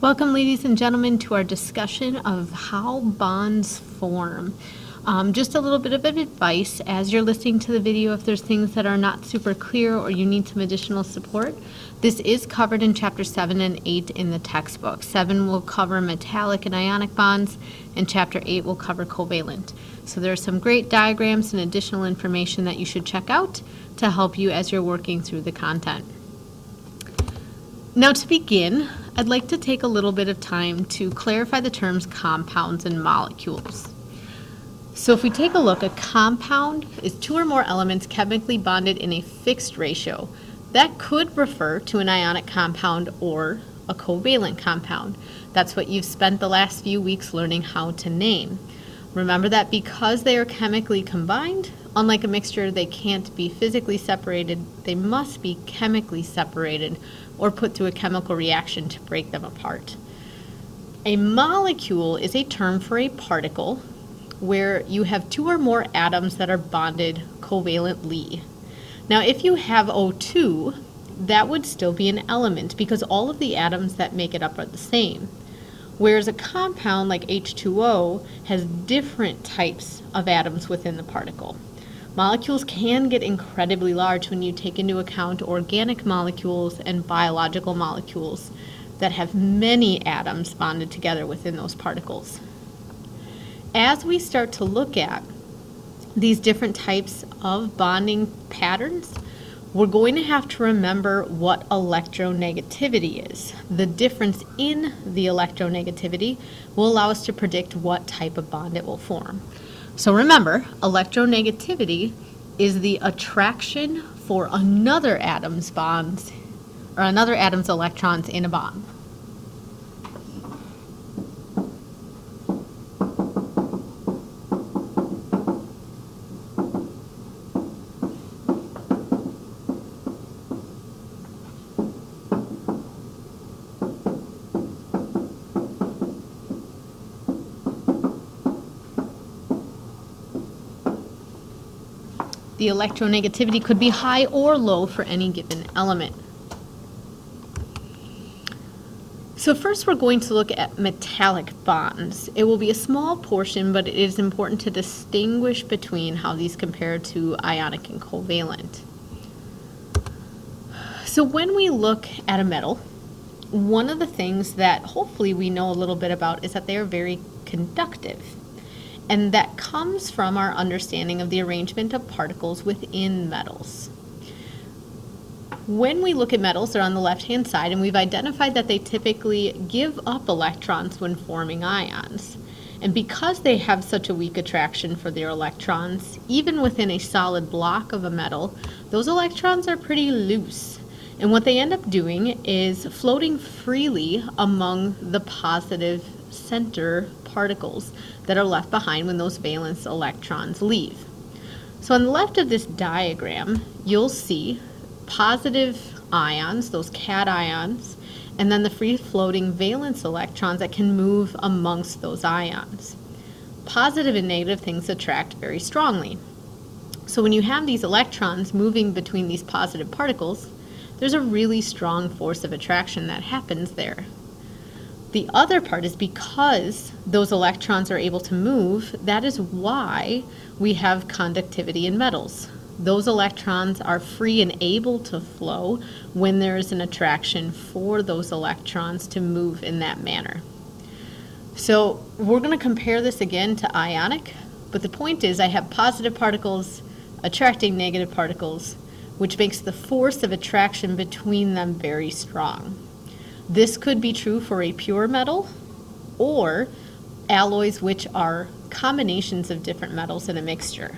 Welcome, ladies and gentlemen, to our discussion of how bonds form. Just a little bit of advice as you're listening to the video. If there's things that are not super clear or you need some additional support, this is covered in Chapter 7 and 8 in the textbook. 7 will cover metallic and ionic bonds, and Chapter 8 will cover covalent. So there are some great diagrams and additional information that you should check out to help you as you're working through the content. Now, to begin, I'd like to take a little bit of time to clarify the terms compounds and molecules. So if we take a look, a compound is two or more elements chemically bonded in a fixed ratio. That could refer to an ionic compound or a covalent compound. That's what you've spent the last few weeks learning how to name. Remember that because they are chemically combined, unlike a mixture, they can't be physically separated. They must be chemically separated or put through a chemical reaction to break them apart. A molecule is a term for a particle where you have two or more atoms that are bonded covalently. Now, if you have O2, that would still be an element because all of the atoms that make it up are the same. Whereas a compound like H2O has different types of atoms within the particle. Molecules can get incredibly large when you take into account organic molecules and biological molecules that have many atoms bonded together within those particles. As we start to look at these different types of bonding patterns, we're going to have to remember what electronegativity is. The difference in the electronegativity will allow us to predict what type of bond it will form. So remember, electronegativity is the attraction for another atom's bonds or another atom's electrons in a bond. The electronegativity could be high or low for any given element. So first we're going to look at metallic bonds. It will be a small portion, but it is important to distinguish between how these compare to ionic and covalent. So when we look at a metal, one of the things that hopefully we know a little bit about is that they are very conductive. And that comes from our understanding of the arrangement of particles within metals. When we look at metals, they're on the left-hand side, and we've identified that they typically give up electrons when forming ions. And because they have such a weak attraction for their electrons, even within a solid block of a metal, those electrons are pretty loose. And what they end up doing is floating freely among the positive center particles that are left behind when those valence electrons leave. So on the left of this diagram, you'll see positive ions, those cations, and then the free-floating valence electrons that can move amongst those ions. Positive and negative things attract very strongly. So when you have these electrons moving between these positive particles, there's a really strong force of attraction that happens there. The other part is because those electrons are able to move, that is why we have conductivity in metals. Those electrons are free and able to flow when there is an attraction for those electrons to move in that manner. So we're going to compare this again to ionic, but the point is I have positive particles attracting negative particles, which makes the force of attraction between them very strong. This could be true for a pure metal or alloys which are combinations of different metals in a mixture.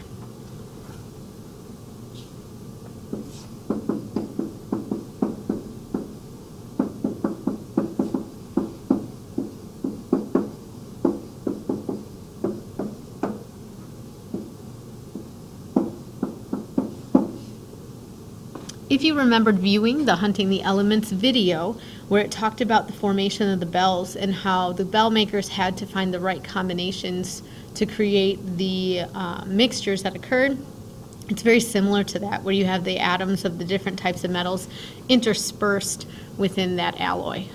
If you remembered viewing the Hunting the Elements video, where it talked about the formation of the bells and how the bell makers had to find the right combinations to create the mixtures that occurred, it's very similar to that, where you have the atoms of the different types of metals interspersed within that alloy.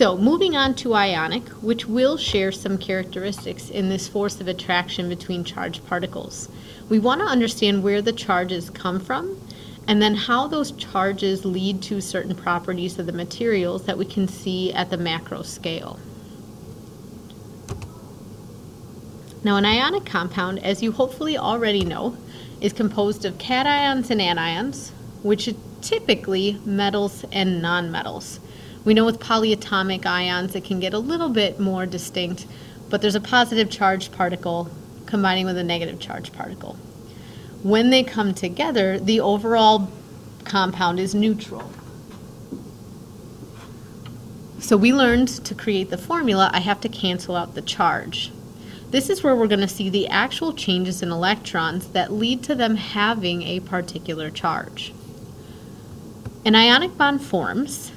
So moving on to ionic, which will share some characteristics in this force of attraction between charged particles. We want to understand where the charges come from and then how those charges lead to certain properties of the materials that we can see at the macro scale. Now, an ionic compound, as you hopefully already know, is composed of cations and anions, which are typically metals and nonmetals. We know with polyatomic ions it can get a little bit more distinct, but there's a positive charged particle combining with a negative charged particle. When they come together, the overall compound is neutral. So we learned to create the formula, I have to cancel out the charge. This is where we're going to see the actual changes in electrons that lead to them having a particular charge. An ionic bond forms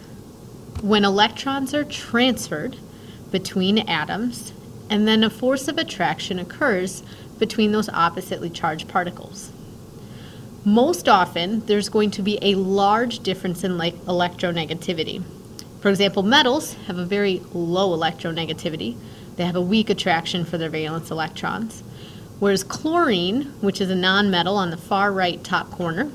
when electrons are transferred between atoms and then a force of attraction occurs between those oppositely charged particles. Most often, there's going to be a large difference in electronegativity. For example, metals have a very low electronegativity. They have a weak attraction for their valence electrons. Whereas chlorine, which is a nonmetal on the far right top corner,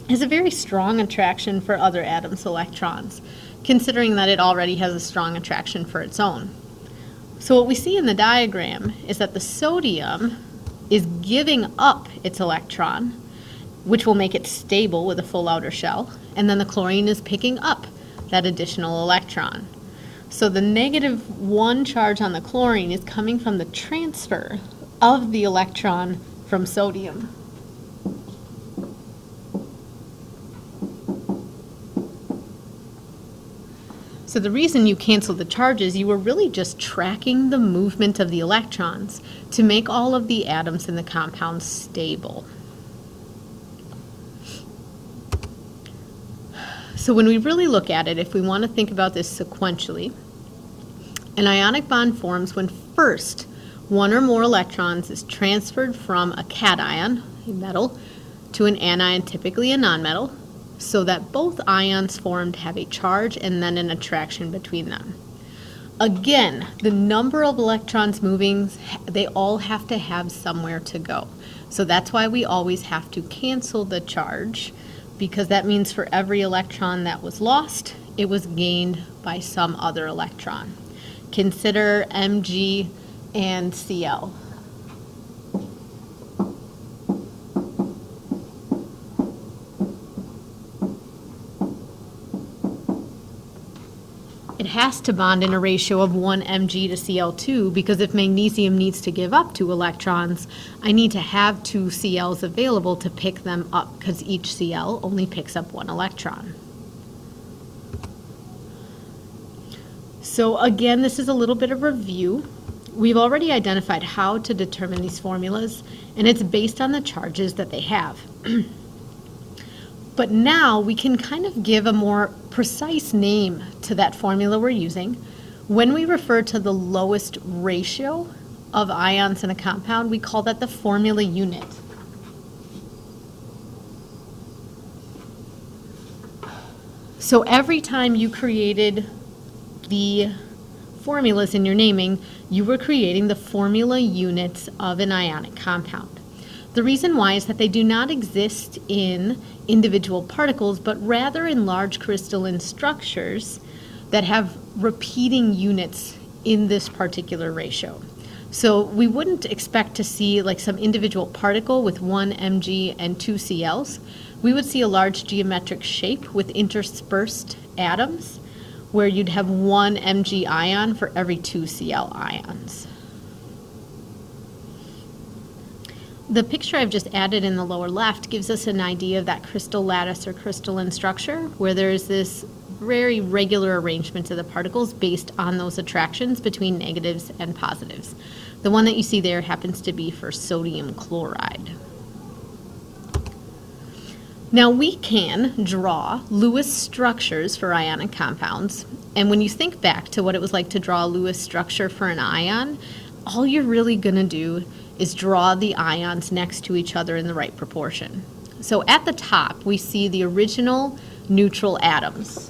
has a very strong attraction for other atoms' electrons, considering that it already has a strong attraction for its own. So what we see in the diagram is that the sodium is giving up its electron, which will make it stable with a full outer shell, and then the chlorine is picking up that additional electron. So the -1 charge on the chlorine is coming from the transfer of the electron from sodium. So the reason you cancel the charges, you were really just tracking the movement of the electrons to make all of the atoms in the compound stable. So when we really look at it, if we want to think about this sequentially, an ionic bond forms when first one or more electrons is transferred from a cation, a metal, to an anion, typically a nonmetal, so that both ions formed have a charge and then an attraction between them. Again, the number of electrons moving, they all have to have somewhere to go. So that's why we always have to cancel the charge, because that means for every electron that was lost, it was gained by some other electron. Consider Mg and Cl. It has to bond in a ratio of 1 Mg to Cl2 because if magnesium needs to give up 2 electrons, I need to have 2 Cls available to pick them up because each Cl only picks up 1 electron. So again, this is a little bit of review. We've already identified how to determine these formulas, and it's based on the charges that they have. But now we can kind of give a more precise name to that formula we're using. When we refer to the lowest ratio of ions in a compound, we call that the formula unit. So every time you created the formulas in your naming, you were creating the formula units of an ionic compound. The reason why is that they do not exist in individual particles, but rather in large crystalline structures that have repeating units in this particular ratio. So we wouldn't expect to see like some individual particle with 1 Mg and 2 Cls. We would see a large geometric shape with interspersed atoms where you'd have 1 Mg ion for every 2 Cl ions. The picture I've just added in the lower left gives us an idea of that crystal lattice or crystalline structure where there's this very regular arrangement of the particles based on those attractions between negatives and positives. The one that you see there happens to be for sodium chloride. Now we can draw Lewis structures for ionic compounds, and when you think back to what it was like to draw a Lewis structure for an ion, all you're really going to do is draw the ions next to each other in the right proportion. So at the top, we see the original neutral atoms.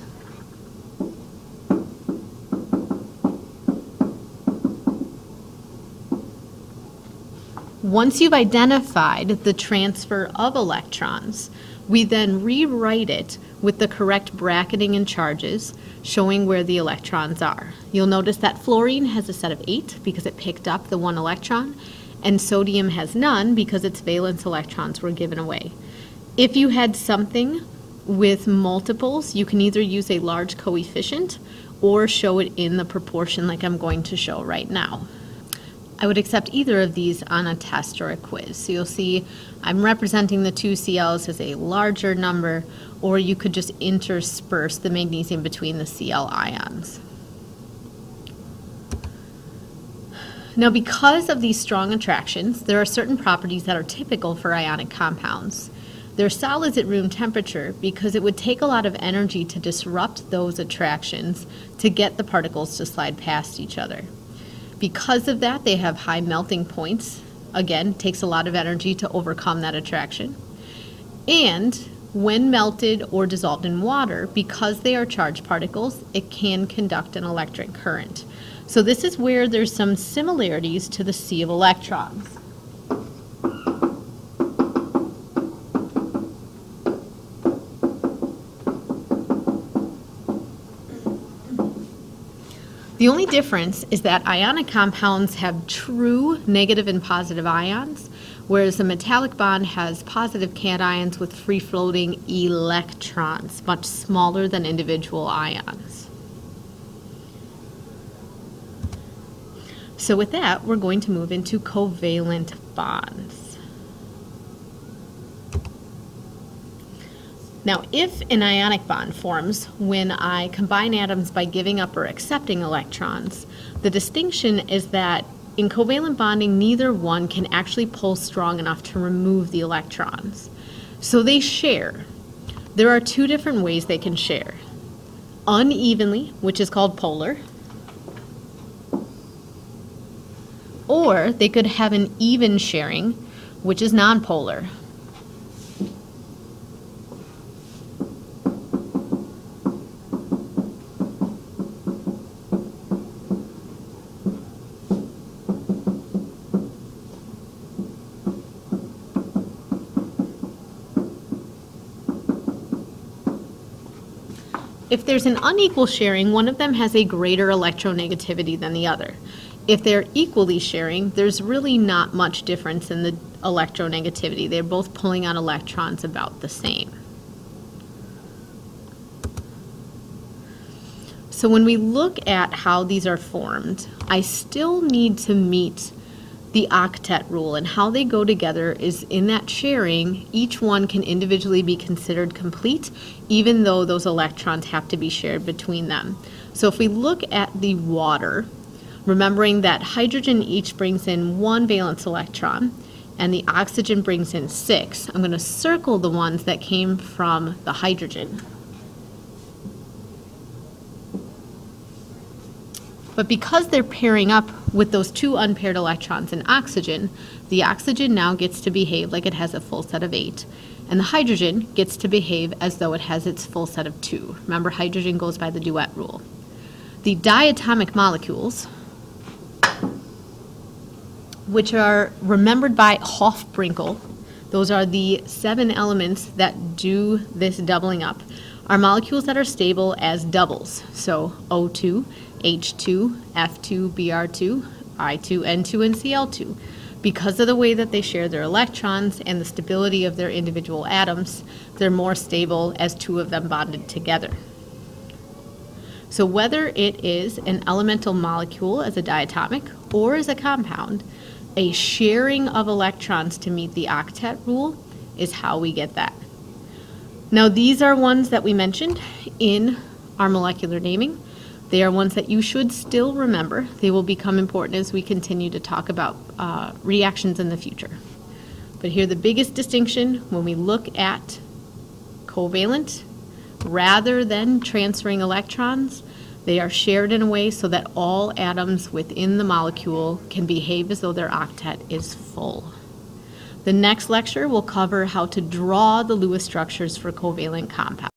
Once you've identified the transfer of electrons, we then rewrite it with the correct bracketing and charges, showing where the electrons are. You'll notice that fluorine has a set of 8 because it picked up the 1 electron, and sodium has none because its valence electrons were given away. If you had something with multiples, you can either use a large coefficient or show it in the proportion like I'm going to show right now. I would accept either of these on a test or a quiz. So you'll see I'm representing the 2 Cl's as a larger number, or you could just intersperse the magnesium between the Cl ions. Now, because of these strong attractions, there are certain properties that are typical for ionic compounds. They're solids at room temperature because it would take a lot of energy to disrupt those attractions to get the particles to slide past each other. Because of that, they have high melting points. Again, it takes a lot of energy to overcome that attraction. And when melted or dissolved in water, because they are charged particles, it can conduct an electric current. So this is where there's some similarities to the sea of electrons. The only difference is that ionic compounds have true negative and positive ions, whereas a metallic bond has positive cations with free-floating electrons, much smaller than individual ions. So with that, we're going to move into covalent bonds. Now, if an ionic bond forms when I combine atoms by giving up or accepting electrons, the distinction is that in covalent bonding, neither one can actually pull strong enough to remove the electrons. So they share. There are 2 different ways they can share. Unevenly, which is called polar, or they could have an even sharing, which is nonpolar. If there's an unequal sharing, one of them has a greater electronegativity than the other. If they're equally sharing, there's really not much difference in the electronegativity. They're both pulling out electrons about the same. So when we look at how these are formed, I still need to meet the octet rule, and how they go together is in that sharing, each one can individually be considered complete, even though those electrons have to be shared between them. So if we look at the water, remembering that hydrogen each brings in 1 valence electron, and the oxygen brings in 6, I'm going to circle the ones that came from the hydrogen. But because they're pairing up with those 2 unpaired electrons in oxygen, the oxygen now gets to behave like it has a full set of 8, and the hydrogen gets to behave as though it has its full set of 2. Remember, hydrogen goes by the duet rule. The diatomic molecules, which are remembered by Hofbrinkel, those are the 7 elements that do this doubling up, are molecules that are stable as doubles. So O2, H2, F2, Br2, I2, N2, and Cl2. Because of the way that they share their electrons and the stability of their individual atoms, they're more stable as 2 of them bonded together. So whether it is an elemental molecule as a diatomic or as a compound, a sharing of electrons to meet the octet rule is how we get that. Now, these are ones that we mentioned in our molecular naming. They are ones that you should still remember. They will become important as we continue to talk about reactions in the future. But here the biggest distinction when we look at covalent, rather than transferring electrons, they are shared in a way so that all atoms within the molecule can behave as though their octet is full. The next lecture will cover how to draw the Lewis structures for covalent compounds.